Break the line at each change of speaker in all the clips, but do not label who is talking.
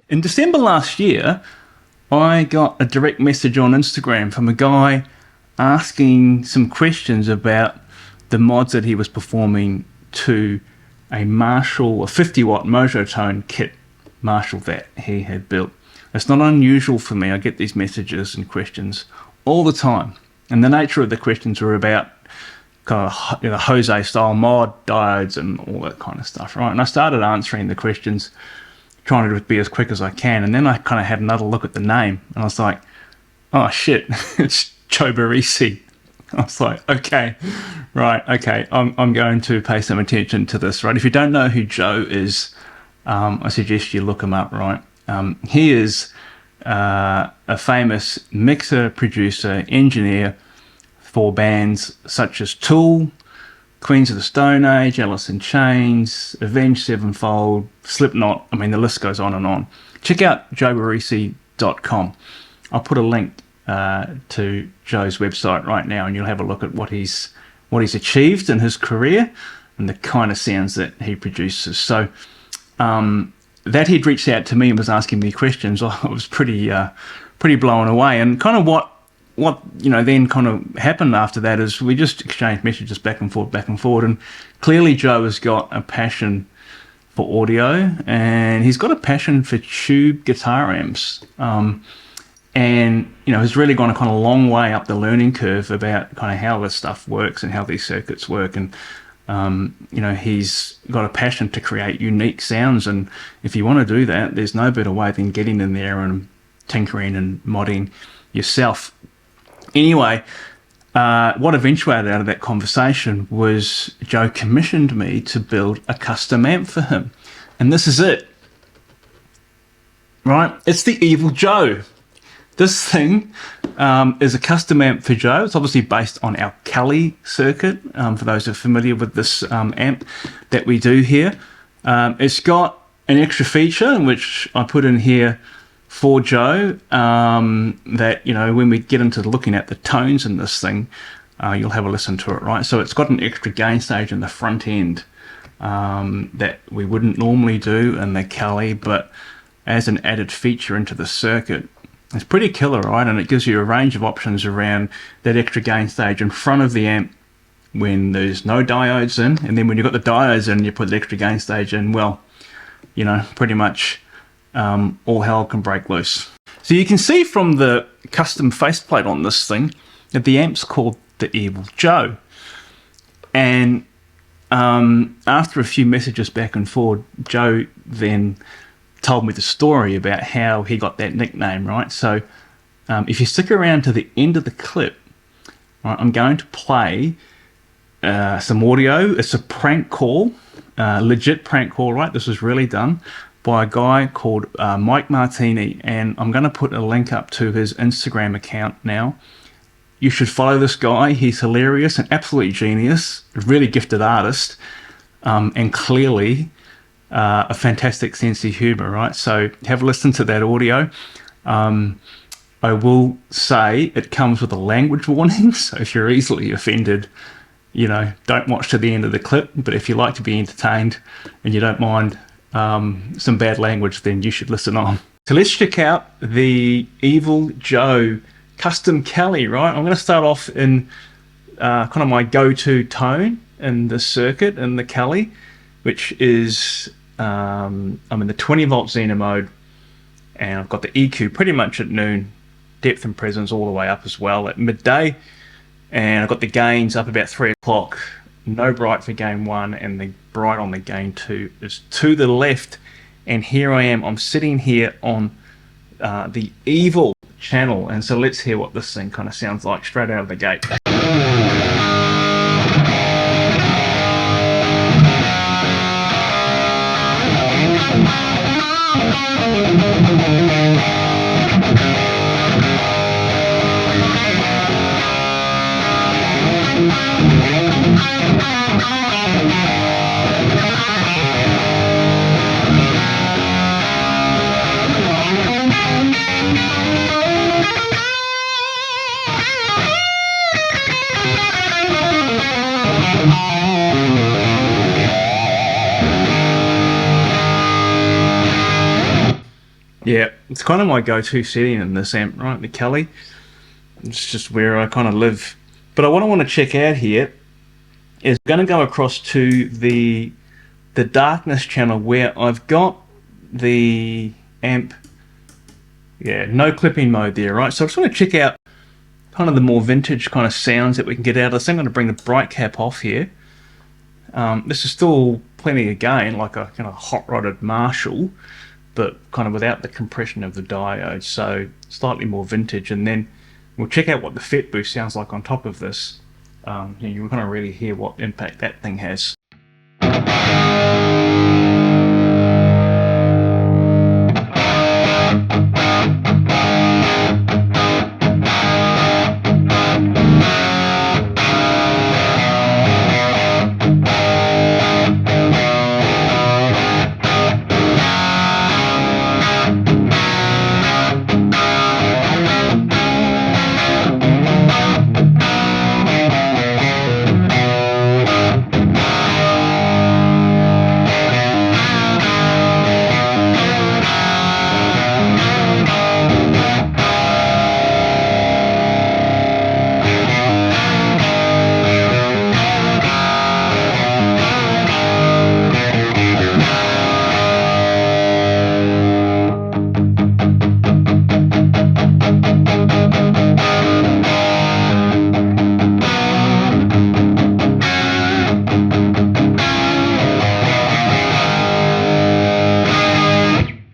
In December last year, I got a direct message on Instagram from a guy asking some questions about the mods that he was performing to a Marshall, a 50-watt Mototone kit Marshall that he had built. It's not unusual for me. I get these messages and questions all the time. And the nature of the questions were about kind of, you know, Jose-style mod, diodes, and all that kind of stuff, right? And I started answering the questions, trying to be as quick as I can. And then I kind of had another look at the name, and I was like, oh shit, it's Joe Barresi. I was like, okay, I'm going to pay some attention to this, right? If you don't know who Joe is, I suggest you look him up, right? He is a famous mixer, producer, engineer for bands such as Tool, Queens of the Stone Age, Alice in Chains, Avenged Sevenfold, Slipknot. I mean, the list goes on and on. Check out joebarresi.com. I'll put a link to Joe's website right now, and you'll have a look at what he's achieved in his career and the kind of sounds that he produces. So that he'd reached out to me and was asking me questions, I was pretty blown away. And kind of what you know then kind of happened after that is we just exchanged messages back and forth, and clearly Joe has got a passion for audio, and he's got a passion for tube guitar amps, and you know has really gone a kind of long way up the learning curve about kind of how this stuff works and how these circuits work. And you know, he's got a passion to create unique sounds, and if you want to do that, there's no better way than getting in there and tinkering and modding yourself. Anyway, what eventuated out of that conversation was Joe commissioned me to build a custom amp for him. And this is it. Right? It's the Evil Joe. This thing is a custom amp for Joe. It's obviously based on our Cali circuit, for those who are familiar with this amp that we do here. It's got an extra feature, which I put in here for Joe, that, you know, when we get into looking at the tones in this thing, you'll have a listen to it, right? So it's got an extra gain stage in the front end that we wouldn't normally do in the Cali, but as an added feature into the circuit. It's pretty killer, right? And it gives you a range of options around that extra gain stage in front of the amp when there's no diodes in, and then when you've got the diodes in, you put the extra gain stage in, well, you know, pretty much all hell can break loose. So you can see from the custom faceplate on this thing that the amp's called the Evil Joe. And after a few messages back and forth, Joe then told me the story about how he got that nickname, right? So if you stick around to the end of the clip, right, I'm going to play some audio. It's a prank call, legit prank call, right? This was really done by a guy called Mike Martini, and I'm going to put a link up to his Instagram account now. You should follow this guy. He's hilarious, an absolute genius, a really gifted artist, and clearly a fantastic sense of humor, right? So have a listen to that audio. I will say it comes with a language warning, so if you're easily offended, you know, don't watch to the end of the clip. But if you like to be entertained and you don't mind some bad language, then you should listen on. So let's check out the Evil Joe custom Cali, right? I'm going to start off in kind of my go-to tone in the circuit in the Cali, which is I'm in the 20 volt Xena mode, and I've got the EQ pretty much at noon, depth and presence all the way up as well at midday, and I've got the gains up about 3 o'clock. No bright for gain 1, and the bright on the gain 2 is to the left. And here I am, I'm sitting here on the Evil channel, and so let's hear what this thing kind of sounds like straight out of the gate. Yeah, it's kind of my go-to setting in this amp, right? The Cali. It's just where I kind of live. But what I want to check out here is going to go across to the darkness channel where I've got the amp, yeah, no clipping mode there, right? So I just want to check out kind of the more vintage kind of sounds that we can get out of this. I'm going to bring the bright cap off here. This is still plenty of gain, like a kind of hot rodded Marshall, but kind of without the compression of the diode, so slightly more vintage. And then we'll check out what the FET boost sounds like on top of this. You kind of really hear what impact that thing has.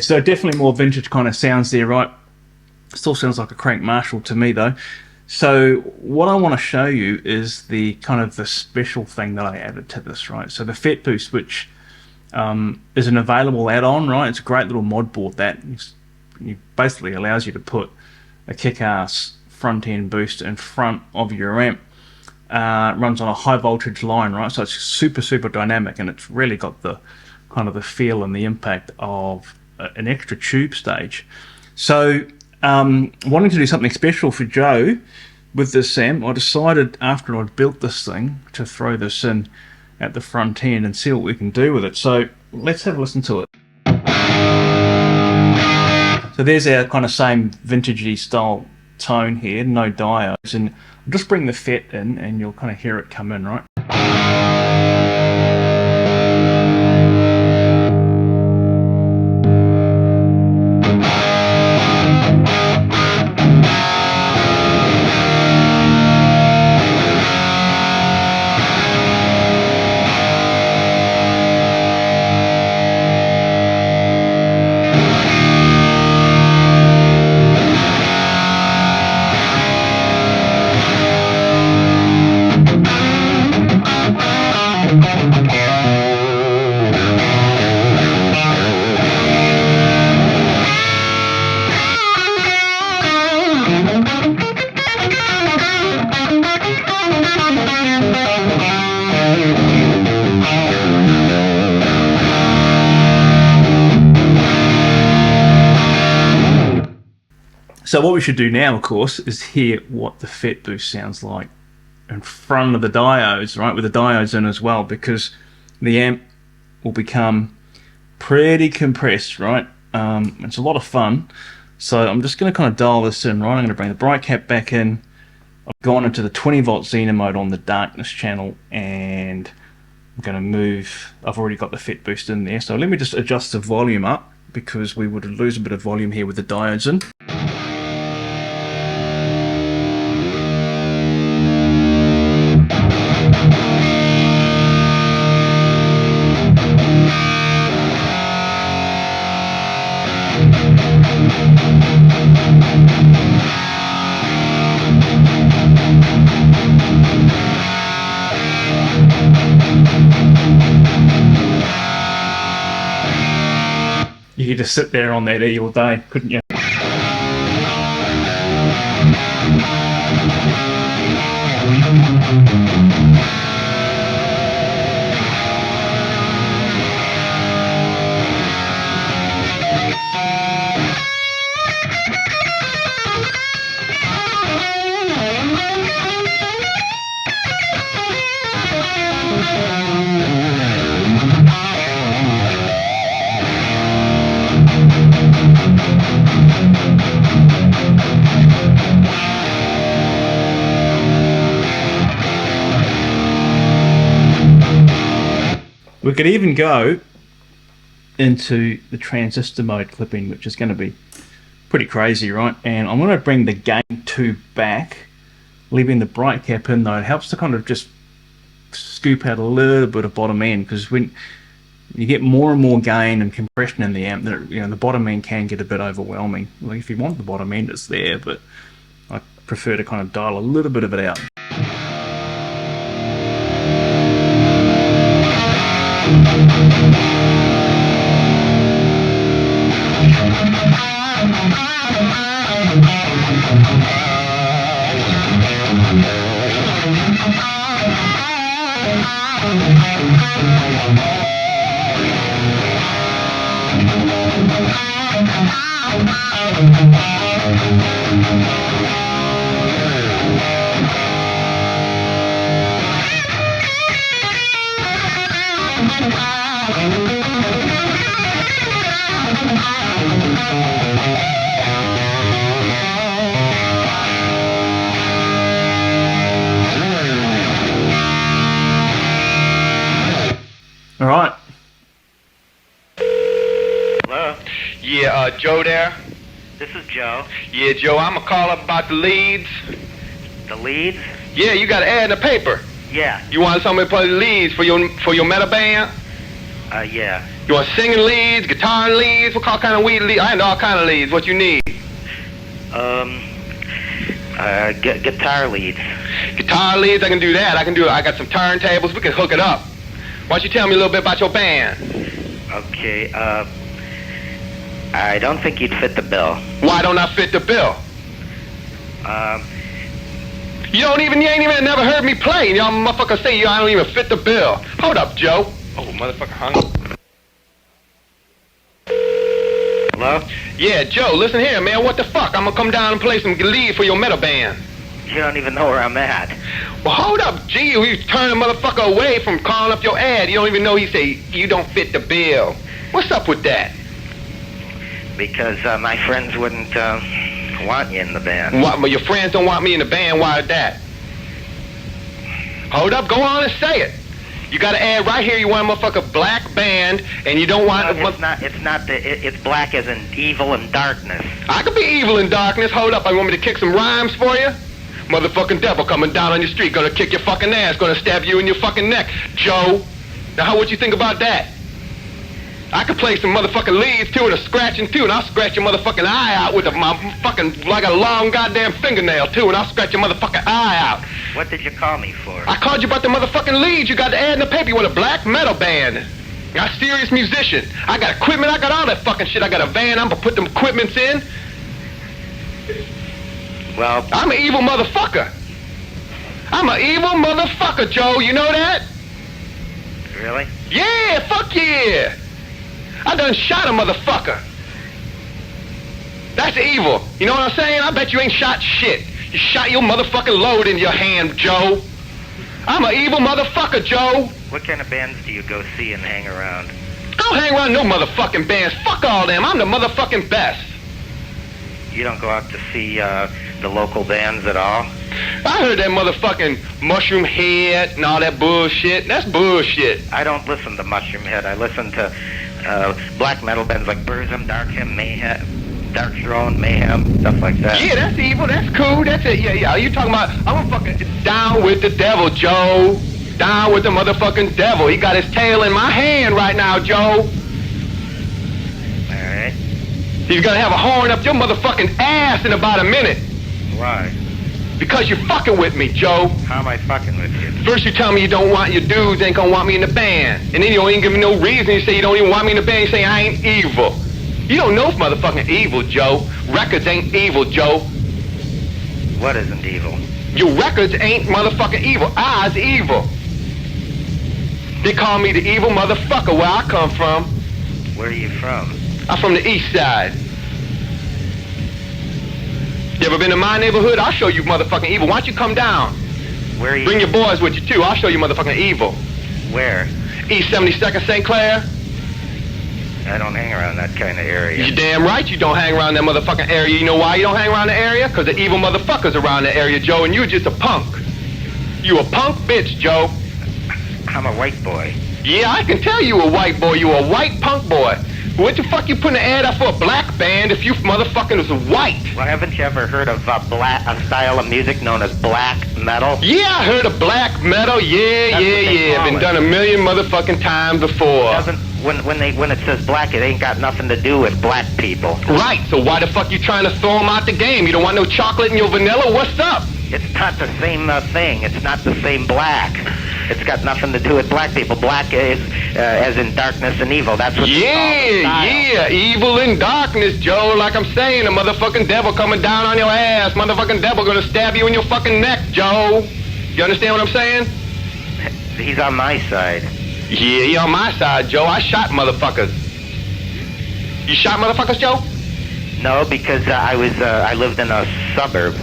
So definitely more vintage kind of sounds there, right? Still sounds like a crank Marshall to me though. So what I want to show you is the kind of the special thing that I added to this, right? So the FET boost, which is an available add-on, right? It's a great little mod board that basically allows you to put a kick-ass front-end boost in front of your amp. Runs on a high voltage line, right? So it's super dynamic, and it's really got the kind of the feel and the impact of an extra tube stage. So wanting to do something special for Joe with this amp, I decided after I'd built this thing to throw this in at the front end and see what we can do with it. So let's have a listen to it. So there's our kind of same vintagey style tone here, no diodes, and I'll just bring the FET in and you'll kind of hear it come in, right? So what we should do now, of course, is hear what the FET boost sounds like in front of the diodes, right, with the diodes in as well, because the amp will become pretty compressed, right? It's a lot of fun. So I'm just going to kind of dial this in, right? I'm going to bring the bright cap back in. I've gone into the 20 volt Xena mode on the darkness channel, and I'm going to move. I've already got the FET boost in there, so let me just adjust the volume up, because we would lose a bit of volume here with the diodes in. You could just sit there on that E all day, couldn't you? could even go into the transistor mode clipping, which is going to be pretty crazy, right? And I'm going to bring the gain 2 back, leaving the bright cap in, though. It helps to kind of just scoop out a little bit of bottom end, because when you get more and more gain and compression in the amp, the bottom end can get a bit overwhelming. Like, if you want the bottom end, it's there, but I prefer to kind of dial a little bit of it out. All right.
Hello?
Yeah, Joe there?
This is Joe.
Yeah, Joe, I'm gonna call up about the leads.
The leads?
Yeah, you got an ad in the paper.
Yeah.
You want somebody to play the leads for your metal band?
Yeah.
You want singing leads, guitar leads? What kind of weed leads? I know all kind of leads. What you need?
Guitar leads.
Guitar leads, I can do that. I got some turntables. We can hook it up. Why don't you tell me a little bit about your band?
Okay, I don't think you'd fit the bill.
Why don't I fit the bill? You ain't even never heard me play. Y'all motherfuckers say I don't even fit the bill. Hold up, Joe. Oh, motherfucker hung up.
Hello?
Yeah, Joe, listen here, man. What the fuck? I'm gonna come down and play some lead for your metal band.
You don't even know where I'm at.
Well, hold up, G. You turn the motherfucker away from calling up your ad. You don't even know he say you don't fit the bill. What's up with that?
Because my friends wouldn't want you in the band.
What? But your friends don't want me in the band. Why is that? Hold up. Go on and say it. You got an ad right here. You want a motherfucker black band, and you don't want.
No, it's black as in evil and darkness.
I could be evil in darkness. Hold up. I want me to kick some rhymes for you. Motherfucking devil coming down on your street, gonna kick your fucking ass, gonna stab you in your fucking neck, Joe. Now, what you think about that? I could play some motherfucking leads too, and a scratching too, and I'll scratch your motherfucking eye out with my fucking, like a long goddamn fingernail too, and I'll scratch your motherfucking eye out.
What did you call me for?
I called you about the motherfucking leads. You got the ad in the paper. You want a black metal band. You're a serious musician. I got equipment. I got all that fucking shit. I got a van. I'm gonna put them equipments in.
Well,
I'm an evil motherfucker. I'm an evil motherfucker, Joe. You know that?
Really?
Yeah, fuck yeah. I done shot a motherfucker. That's evil. You know what I'm saying? I bet you ain't shot shit. You shot your motherfucking load in your hand, Joe. I'm an evil motherfucker, Joe.
What kind of bands do you go see and hang around?
I don't hang around no motherfucking bands. Fuck all them. I'm the motherfucking best.
You don't go out to see the local bands at all?
I heard that motherfucking Mushroom Head and all that bullshit. That's bullshit.
I don't listen to Mushroom Head. I listen to black metal bands like Burzum, Dark Hymn, Mayhem, Dark Throne, Mayhem, stuff like that.
Yeah, that's evil. That's cool. That's it. Yeah. You talking about? I'm a fucking down with the devil, Joe. Down with the motherfucking devil. He got his tail in my hand right now, Joe.
All right.
He's gonna have a horn up your motherfucking ass in about a minute.
Why?
Because you're fucking with me, Joe.
How am I fucking with you?
First you tell me you don't want your dudes ain't gonna want me in the band. And then you don't even give me no reason. You say you don't even want me in the band. You say I ain't evil. You don't know if motherfucking evil, Joe. Records ain't evil, Joe.
What isn't evil?
Your records ain't motherfucking evil. I's evil. They call me the evil motherfucker where I come from.
Where are you from?
I'm from the east side. You ever been to my neighborhood? I'll show you motherfucking evil. Why don't you come down?
Where are you?
Bring your boys with you too. I'll show you motherfucking evil.
Where?
East 72nd St. Clair.
I don't hang around that kind of area.
You damn right you don't hang around that motherfucking area. You know why you don't hang around the area? Because the evil motherfuckers around the area, Joe, and you're just a punk. You a punk bitch, Joe.
I'm a white boy.
Yeah, I can tell you a white boy. You a white punk boy. What the fuck you putting an ad out for a black band if you motherfucking was white?
Well, haven't you ever heard of a style of music known as black metal?
Yeah, I heard of black metal. Yeah.
That's what they call
Been
it.
done a million motherfucking times before.
When it says black, it ain't got nothing to do with black people.
Right, so why the fuck you trying to throw them out the game? You don't want no chocolate in your vanilla? What's up?
It's not the same thing. It's not the same black. It's got nothing to do with black people. Black is as in darkness and evil. That's what they call the style.
Yeah, evil and darkness, Joe. Like I'm saying, a motherfucking devil coming down on your ass. Motherfucking devil gonna stab you in your fucking neck, Joe. You understand what I'm saying?
He's on my side.
Yeah, he on my side, Joe. I shot motherfuckers. You shot motherfuckers, Joe?
No, because I lived in a suburb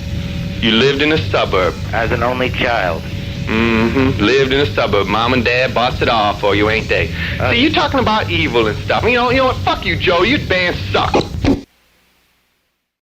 You lived in a suburb.
as an only child.
Mm-hmm. Lived in a suburb. Mom and Dad busted off for you, ain't they? See, you talking about evil and stuff. You know what? Fuck you, Joe. Your band sucks.